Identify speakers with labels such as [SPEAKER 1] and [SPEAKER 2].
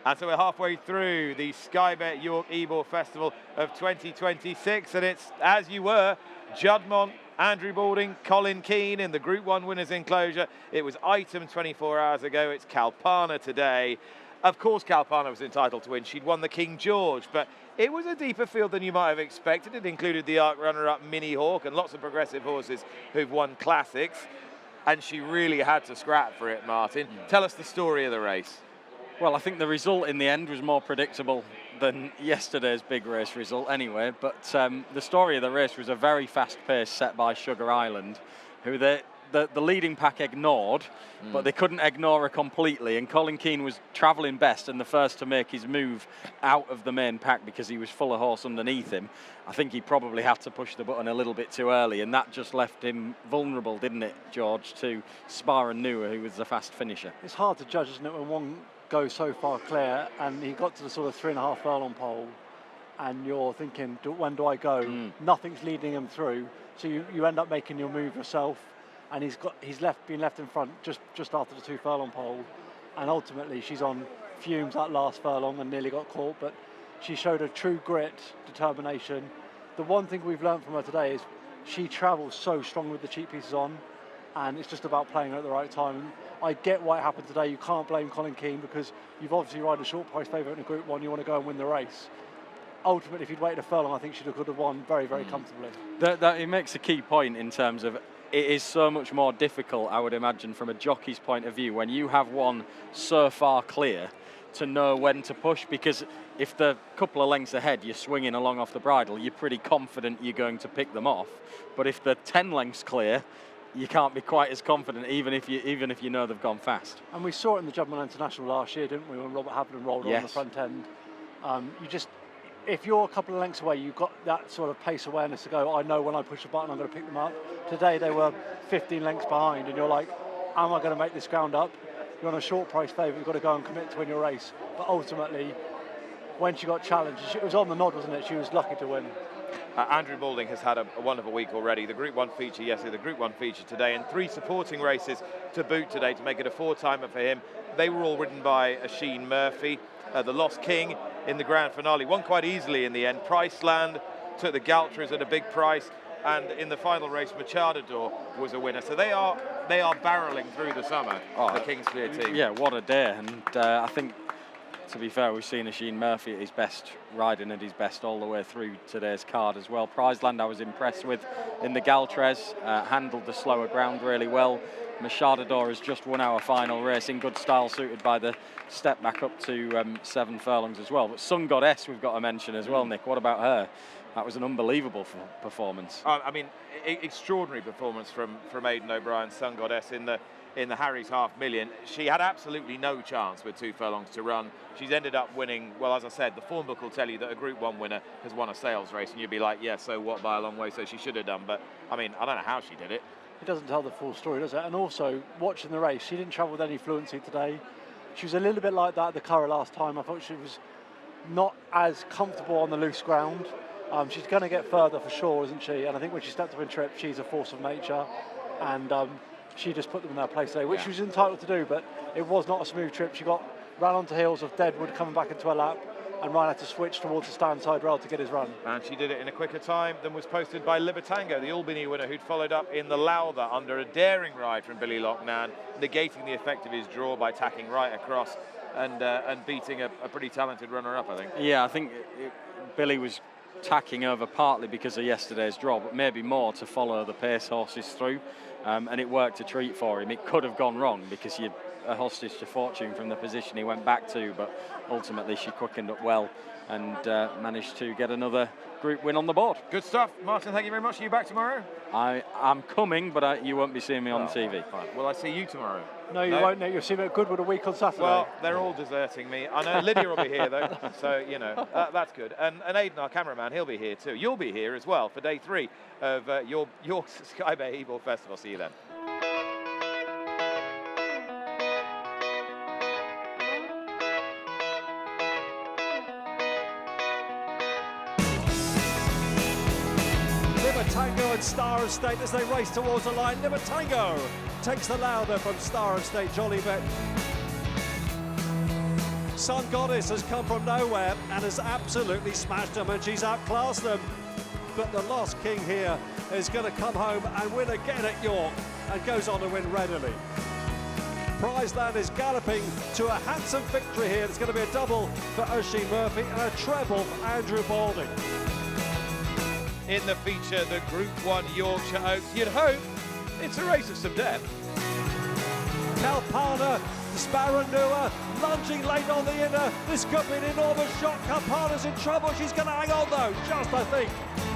[SPEAKER 1] And so we're halfway through the Sky Bet Ebor Festival of 2026, and it's, as you were, Juddmonte, Andrew Balding, Colin Keane in the Group 1 winners enclosure. It was Item 24 hours ago. It's Kalpana today. Of course, Kalpana was entitled to win. She'd won the King George, but it was a deeper field than you might have expected. It included the ARC runner-up Mini Hawk and lots of progressive horses who've won classics, and she really had to scrap for it, Martin. Tell us the story of the race.
[SPEAKER 2] Well, I think the result in the end was more predictable than yesterday's big race result anyway, but the story of the race was a very fast pace set by Sugar Island, who the leading pack ignored, but they couldn't ignore her completely, and Colin Keane was travelling best and the first to make his move out of the main pack because he was full of horse underneath him. I think he probably had to push the button a little bit too early, and that just left him vulnerable, didn't it, George, to Sparan Nua, who was the fast finisher.
[SPEAKER 3] It's hard to judge, isn't it, when one goes so far clear, and he got to the sort of 3.5 furlong pole, and you're thinking, when do I go? Nothing's leading him through, so you end up making your move yourself, and he's been left in front just after the 2 furlong pole, and ultimately she's on fumes that last furlong and nearly got caught, but she showed a true grit, determination. The one thing we've learned from her today is she travels so strong with the cheek pieces on, and it's just about playing her at the right time. I get why it happened today. You can't blame Colin Keane because you've obviously ride a short price favourite in a Group 1. You want to go and win the race. Ultimately, if you'd waited a furlong, I think she could have won very, very comfortably.
[SPEAKER 2] It makes a key point in terms of it is so much more difficult, I would imagine, from a jockey's point of view, when you have one so far clear to know when to push, because if the couple of lengths ahead you're swinging along off the bridle, you're pretty confident you're going to pick them off. But if they're 10 lengths clear, you can't be quite as confident, even if you know they've gone fast.
[SPEAKER 3] And we saw it in the Juddmonte International last year, didn't we, when Robert Haviland rolled on the front end. If you're a couple of lengths away, you've got that sort of pace awareness to go, I know when I push the button I'm going to pick them up. Today they were 15 lengths behind, and you're like, am I going to make this ground up? You're on a short price favourite, you've got to go and commit to win your race. But ultimately, when she got challenged, it was on the nod, wasn't it? She was lucky to win.
[SPEAKER 1] Andrew Balding has had a wonderful week already. The Group 1 feature yesterday, the Group 1 feature today, and 3 supporting races to boot today to make it a 4-timer for him. They were all ridden by Oisin Murphy. The Lost King in the grand finale won quite easily in the end. Prizeland took the Galtres at a big price, and in the final race, Machadadorp was a winner. So they are barrelling through the summer, the Kingsclear team.
[SPEAKER 2] Yeah, what a day. And I think, to be fair, we've seen Oisin Murphy at his best, riding at his best all the way through today's card as well. Prizeland I was impressed with in the Galtres, handled the slower ground really well. Machadadorp has just won our final race in good style, suited by the step back up to 7 furlongs as well. But Sun Goddess we've got to mention as well, Nick. What about her? That was an unbelievable performance.
[SPEAKER 1] I mean, extraordinary performance from Aidan O'Brien's Sun Goddess in the Harry's $500,000. She had absolutely no chance with 2 furlongs to run. She's ended up winning, well, as I said, the form book will tell you that a Group 1 winner has won a sales race, and you'd be like, yeah, so what, by a long way, so she should have done. But, I mean, I don't know how she did it.
[SPEAKER 3] It doesn't tell the full story, does it? And also, watching the race, she didn't travel with any fluency today. She was a little bit like that at the Curragh last time. I thought she was not as comfortable on the loose ground. She's going to get further for sure, isn't she? And I think when she stepped up in trip, she's a force of nature. And she just put them in their place today, which she was entitled to do, but it was not a smooth trip. She ran onto heels of Deadwood coming back into her lap, and Ryan had to switch towards the stand side rail to get his run. And
[SPEAKER 1] she did it in a quicker time than was posted by Libertango, the Albany winner, who'd followed up in the Lowther under a daring ride from Billy Loughnane, negating the effect of his draw by tacking right across and beating a pretty talented runner-up, I think.
[SPEAKER 2] Yeah, I think Billy was tacking over partly because of yesterday's draw, but maybe more to follow the pace horses through, and it worked a treat for him. It could have gone wrong because you're a hostage to fortune from the position he went back to, but ultimately she quickened up well and managed to get another group win on the board.
[SPEAKER 1] Good stuff. Martin, thank you very much. Are you back tomorrow?
[SPEAKER 2] I'm coming, but you won't be seeing me on TV.
[SPEAKER 1] Fine. Will I see you tomorrow?
[SPEAKER 3] No, you won't. You'll see me at Goodwood a week on Saturday.
[SPEAKER 1] Well, they're all deserting me. I know Lydia will be here, though, so, you know, that's good. And Aidan, our cameraman, he'll be here, too. You'll be here as well for day 3 of your Sky Bet Ebor Festival. See you then.
[SPEAKER 4] Libertango and Star Estate as they race towards the line. Libertango takes the Lowther from Star Estate Jolly Bet. Sun Goddess has come from nowhere and has absolutely smashed them, and she's outclassed them. But the Lost King here is going to come home and win again at York and goes on to win readily. Prizeland is galloping to a handsome victory here. It's going to be a double for Oisin Murphy and a treble for Andrew Balding.
[SPEAKER 1] In the feature, the Group 1 Yorkshire Oaks, you'd hope it's a race of some depth.
[SPEAKER 4] Kalpana, Sparan Nua, lunging late on the inner. This could be an enormous shot. Kalpana's in trouble. She's going to hang on though, just I think.